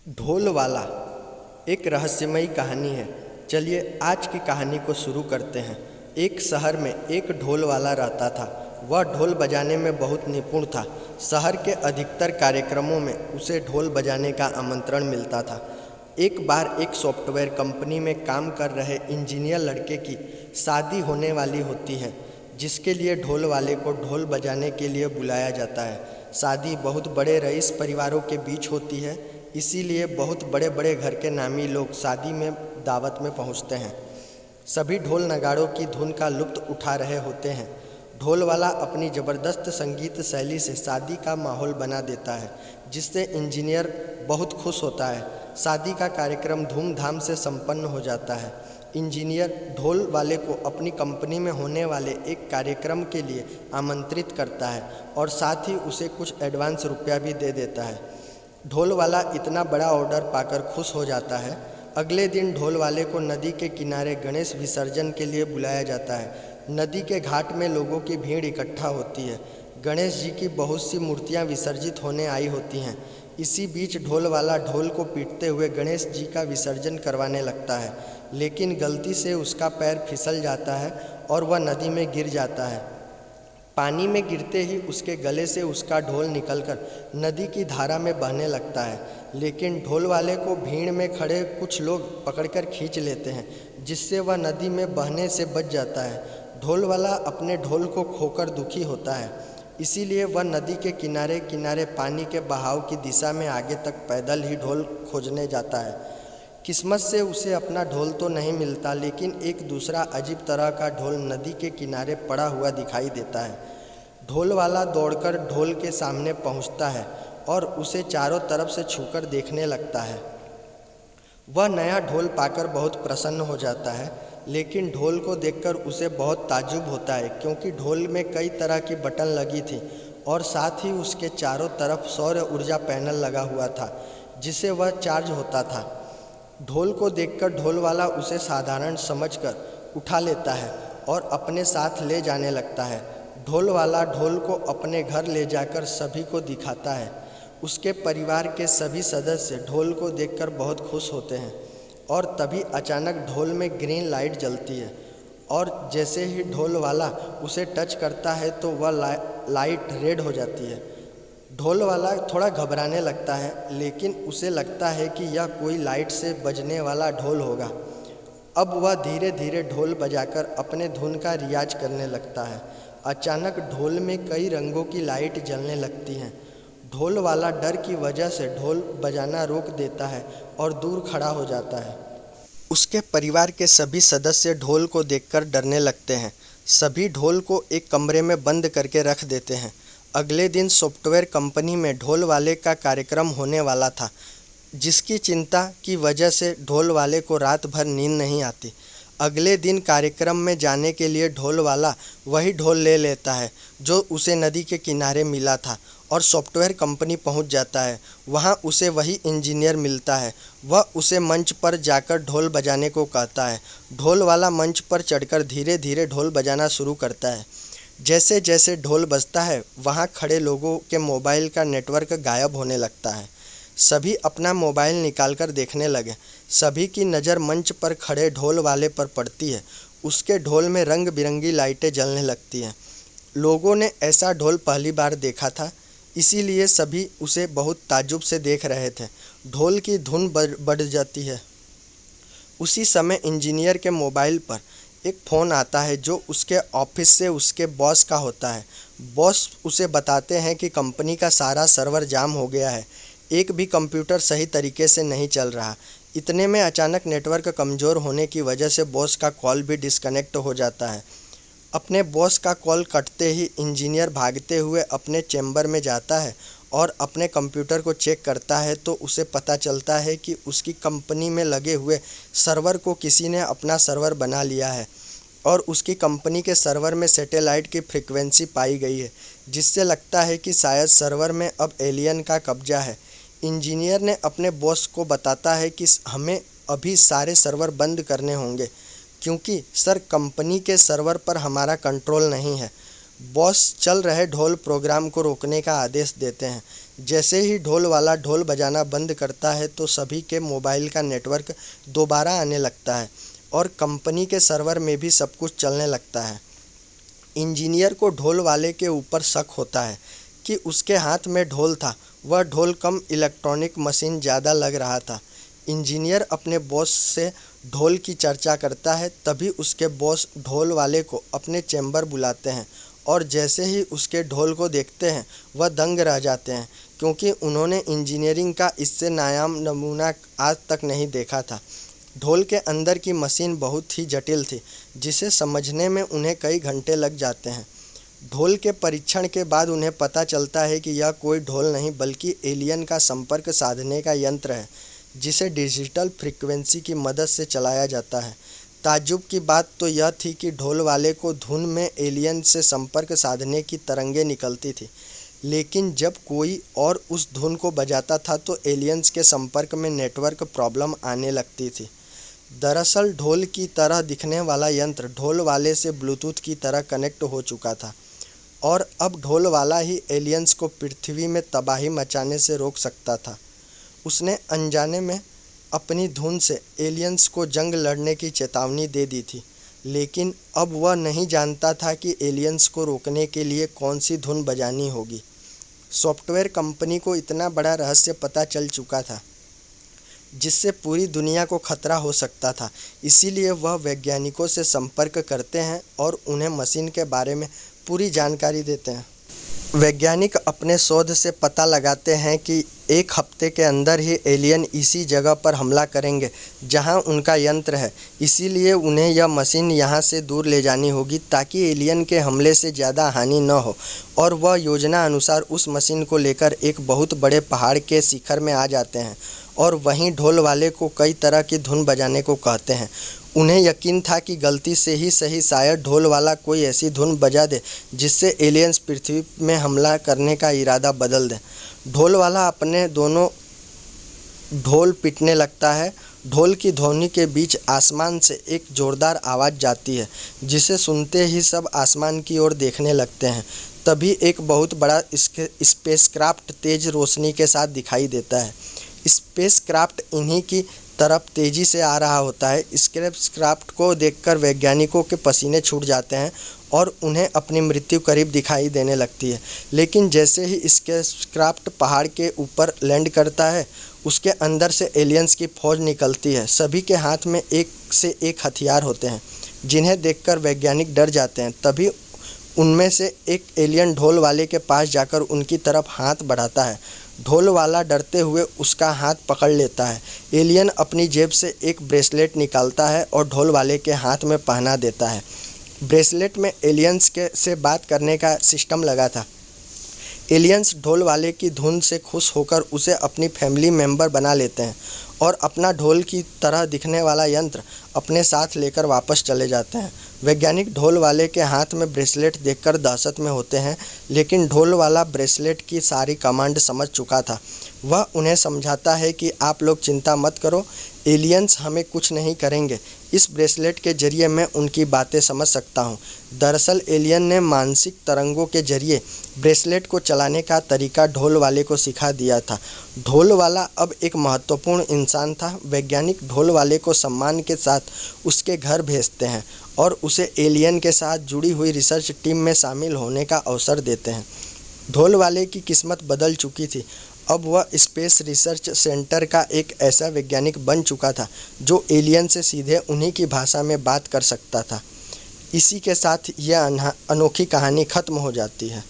ढोल वाला एक रहस्यमयी कहानी है। चलिए आज की कहानी को शुरू करते हैं। एक शहर में एक ढोल वाला रहता था। वह ढोल बजाने में बहुत निपुण था। शहर के अधिकतर कार्यक्रमों में उसे ढोल बजाने का आमंत्रण मिलता था। एक बार एक सॉफ्टवेयर कंपनी में काम कर रहे इंजीनियर लड़के की शादी होने वाली होती है, जिसके लिए ढोल वाले को ढोल बजाने के लिए बुलाया जाता है। शादी बहुत बड़े रईस परिवारों के बीच होती है, इसीलिए बहुत बड़े बड़े घर के नामी लोग शादी में दावत में पहुंचते हैं। सभी ढोल नगाड़ों की धुन का लुत्फ उठा रहे होते हैं। ढोल वाला अपनी ज़बरदस्त संगीत शैली से शादी का माहौल बना देता है, जिससे इंजीनियर बहुत खुश होता है। शादी का कार्यक्रम धूमधाम से संपन्न हो जाता है। इंजीनियर ढोल वाले को अपनी कंपनी में होने वाले एक कार्यक्रम के लिए आमंत्रित करता है और साथ ही उसे कुछ एडवांस रुपया भी दे देता है। ढोल वाला इतना बड़ा ऑर्डर पाकर खुश हो जाता है। अगले दिन ढोल वाले को नदी के किनारे गणेश विसर्जन के लिए बुलाया जाता है। नदी के घाट में लोगों की भीड़ इकट्ठा होती है। गणेश जी की बहुत सी मूर्तियां विसर्जित होने आई होती हैं। इसी बीच ढोल वाला ढोल को पीटते हुए गणेश जी का विसर्जन करवाने लगता है, लेकिन गलती से उसका पैर फिसल जाता है और वह नदी में गिर जाता है। पानी में गिरते ही उसके गले से उसका ढोल निकलकर नदी की धारा में बहने लगता है, लेकिन ढोल वाले को भीड़ में खड़े कुछ लोग पकड़कर खींच लेते हैं, जिससे वह नदी में बहने से बच जाता है। ढोल वाला अपने ढोल को खोकर दुखी होता है, इसीलिए वह नदी के किनारे किनारे पानी के बहाव की दिशा में आगे तक पैदल ही ढोल खोजने जाता है। किस्मत से उसे अपना ढोल तो नहीं मिलता, लेकिन एक दूसरा अजीब तरह का ढोल नदी के किनारे पड़ा हुआ दिखाई देता है। ढोल वाला दौड़कर ढोल के सामने पहुंचता है और उसे चारों तरफ से छूकर देखने लगता है। वह नया ढोल पाकर बहुत प्रसन्न हो जाता है, लेकिन ढोल को देखकर उसे बहुत ताज्जुब होता है, क्योंकि ढोल में कई तरह की बटन लगी थी और साथ ही उसके चारों तरफ सौर ऊर्जा पैनल लगा हुआ था, जिसे वह चार्ज होता था। ढोल को देखकर ढोल वाला उसे साधारण समझकर उठा लेता है और अपने साथ ले जाने लगता है। ढोल वाला ढोल को अपने घर ले जाकर सभी को दिखाता है। उसके परिवार के सभी सदस्य ढोल को देखकर बहुत खुश होते हैं और तभी अचानक ढोल में ग्रीन लाइट जलती है और जैसे ही ढोल वाला उसे टच करता है तो वह लाइट रेड हो जाती है। ढोल वाला थोड़ा घबराने लगता है, लेकिन उसे लगता है कि यह कोई लाइट से बजने वाला ढोल होगा। अब वह धीरे धीरे ढोल बजाकर अपने धुन का रियाज करने लगता है। अचानक ढोल में कई रंगों की लाइट जलने लगती हैं। ढोल वाला डर की वजह से ढोल बजाना रोक देता है और दूर खड़ा हो जाता है। उसके परिवार के सभी सदस्य ढोल को देखकर डरने लगते हैं। सभी ढोल को एक कमरे में बंद करके रख देते हैं। अगले दिन सॉफ्टवेयर कंपनी में ढोल वाले का कार्यक्रम होने वाला था, जिसकी चिंता की वजह से ढोल वाले को रात भर नींद नहीं आती। अगले दिन कार्यक्रम में जाने के लिए ढोल वाला वही ढोल ले लेता है जो उसे नदी के किनारे मिला था और सॉफ्टवेयर कंपनी पहुंच जाता है। वहां उसे वही इंजीनियर मिलता है। वह उसे मंच पर जाकर ढोल बजाने को कहता है। ढोल वाला मंच पर चढ़कर धीरे धीरे ढोल बजाना शुरू करता है। जैसे जैसे ढोल बजता है, वहां खड़े लोगों के मोबाइल का नेटवर्क गायब होने लगता है। सभी अपना मोबाइल निकालकर देखने लगे। सभी की नज़र मंच पर खड़े ढोल वाले पर पड़ती है। उसके ढोल में रंग बिरंगी लाइटें जलने लगती हैं। लोगों ने ऐसा ढोल पहली बार देखा था, इसीलिए सभी उसे बहुत ताज्जुब से देख रहे थे। ढोल की धुन बढ़ जाती है। उसी समय इंजीनियर के मोबाइल पर एक फ़ोन आता है जो उसके ऑफिस से उसके बॉस का होता है। बॉस उसे बताते हैं कि कंपनी का सारा सर्वर जाम हो गया है, एक भी कंप्यूटर सही तरीके से नहीं चल रहा। इतने में अचानक नेटवर्क कमज़ोर होने की वजह से बॉस का कॉल भी डिस्कनेक्ट हो जाता है। अपने बॉस का कॉल कटते ही इंजीनियर भागते हुए अपने चैम्बर में जाता है और अपने कंप्यूटर को चेक करता है तो उसे पता चलता है कि उसकी कंपनी में लगे हुए सर्वर को किसी ने अपना सर्वर बना लिया है और उसकी कंपनी के सर्वर में सैटेलाइट की फ्रीक्वेंसी पाई गई है, जिससे लगता है कि शायद सर्वर में अब एलियन का कब्जा है। इंजीनियर ने अपने बॉस को बताता है कि हमें अभी सारे सर्वर बंद करने होंगे, क्योंकि सर कंपनी के सर्वर पर हमारा कंट्रोल नहीं है। बॉस चल रहे ढोल प्रोग्राम को रोकने का आदेश देते हैं, जैसे ही ढोल वाला ढोल बजाना बंद करता है तो सभी के मोबाइल का नेटवर्क दोबारा आने लगता है और कंपनी के सर्वर में भी सब कुछ चलने लगता है। इंजीनियर को ढोल वाले के ऊपर शक होता है कि उसके हाथ में ढोल था, वह ढोल कम इलेक्ट्रॉनिक मशीन ज़्यादा लग रहा था। इंजीनियर अपने बॉस से ढोल की चर्चा करता है, तभी उसके बॉस ढोल वाले को अपने चैम्बर बुलाते हैं और जैसे ही उसके ढोल को देखते हैं वह दंग रह जाते हैं, क्योंकि उन्होंने इंजीनियरिंग का इससे नायाब नमूना आज तक नहीं देखा था। ढोल के अंदर की मशीन बहुत ही जटिल थी, जिसे समझने में उन्हें कई घंटे लग जाते हैं। ढोल के परीक्षण के बाद उन्हें पता चलता है कि यह कोई ढोल नहीं बल्कि एलियन का संपर्क साधने का यंत्र है, जिसे डिजिटल फ्रीक्वेंसी की मदद से चलाया जाता है। ताज्जुब की बात तो यह थी कि ढोल वाले को धुन में एलियन से संपर्क साधने की तरंगें निकलती थी, लेकिन जब कोई और उस धुन को बजाता था तो एलियंस के संपर्क में नेटवर्क प्रॉब्लम आने लगती थी। दरअसल ढोल की तरह दिखने वाला यंत्र ढोल वाले से ब्लूटूथ की तरह कनेक्ट हो चुका था और अब ढोल वाला ही एलियंस को पृथ्वी में तबाही मचाने से रोक सकता था। उसने अनजाने में अपनी धुन से एलियंस को जंग लड़ने की चेतावनी दे दी थी, लेकिन अब वह नहीं जानता था कि एलियंस को रोकने के लिए कौन सी धुन बजानी होगी। सॉफ्टवेयर कंपनी को इतना बड़ा रहस्य पता चल चुका था जिससे पूरी दुनिया को खतरा हो सकता था, इसीलिए वह वैज्ञानिकों से संपर्क करते हैं और उन्हें मशीन के बारे में पूरी जानकारी देते हैं। वैज्ञानिक अपने शोध से पता लगाते हैं कि एक हफ्ते के अंदर ही एलियन इसी जगह पर हमला करेंगे जहां उनका यंत्र है, इसीलिए उन्हें यह मशीन यहां से दूर ले जानी होगी ताकि एलियन के हमले से ज़्यादा हानि न हो। और वह योजना अनुसार उस मशीन को लेकर एक बहुत बड़े पहाड़ के शिखर में आ जाते हैं और वहीं ढोल वाले को कई तरह की धुन बजाने को कहते हैं। उन्हें यकीन था कि गलती से ही सही शायद ढोल वाला कोई ऐसी धुन बजा दे जिससे एलियंस पृथ्वी में हमला करने का इरादा बदल दें। ढोल वाला अपने दोनों ढोल पीटने लगता है। ढोल की ध्वनि के बीच आसमान से एक ज़ोरदार आवाज़ जाती है, जिसे सुनते ही सब आसमान की ओर देखने लगते हैं। तभी एक बहुत बड़ा स्पेसक्राफ्ट तेज़ रोशनी के साथ दिखाई देता है। स्पेसक्राफ्ट इन्हीं की तरफ तेज़ी से आ रहा होता है। स्पेसक्राफ्ट को देखकर वैज्ञानिकों के पसीने छूट जाते हैं और उन्हें अपनी मृत्यु करीब दिखाई देने लगती है। लेकिन जैसे ही स्पेसक्राफ्ट पहाड़ के ऊपर लैंड करता है, उसके अंदर से एलियंस की फौज निकलती है। सभी के हाथ में एक से एक हथियार होते हैं, जिन्हें देखकर वैज्ञानिक डर जाते हैं। तभी उनमें से एक एलियन ढोल वाले के पास जाकर उनकी तरफ हाथ बढ़ाता है। ढोल वाला डरते हुए उसका हाथ पकड़ लेता है। एलियन अपनी जेब से एक ब्रेसलेट निकालता है और ढोल वाले के हाथ में पहना देता है। ब्रेसलेट में एलियंस से बात करने का सिस्टम लगा था। एलियंस ढोल वाले की धुन से खुश होकर उसे अपनी फैमिली मेंबर बना लेते हैं और अपना ढोल की तरह दिखने वाला यंत्र अपने साथ लेकर वापस चले जाते हैं। वैज्ञानिक ढोल वाले के हाथ में ब्रेसलेट देखकर दहशत में होते हैं, लेकिन ढोल वाला ब्रेसलेट की सारी कमांड समझ चुका था। वह उन्हें समझाता है कि आप लोग चिंता मत करो, एलियंस हमें कुछ नहीं करेंगे। इस ब्रेसलेट के जरिए मैं उनकी बातें समझ सकता हूँ। दरअसल एलियन ने मानसिक तरंगों के जरिए ब्रेसलेट को चलाने का तरीका ढोल वाले को सिखा दिया था। ढोल वाला अब एक महत्वपूर्ण इंसान था। वैज्ञानिक ढोल वाले को सम्मान के साथ उसके घर भेजते हैं और उसे एलियन के साथ जुड़ी हुई रिसर्च टीम में शामिल होने का अवसर देते हैं। ढोल वाले की किस्मत बदल चुकी थी। अब वह स्पेस रिसर्च सेंटर का एक ऐसा वैज्ञानिक बन चुका था जो एलियन से सीधे उन्हीं की भाषा में बात कर सकता था। इसी के साथ यह अनोखी कहानी ख़त्म हो जाती है।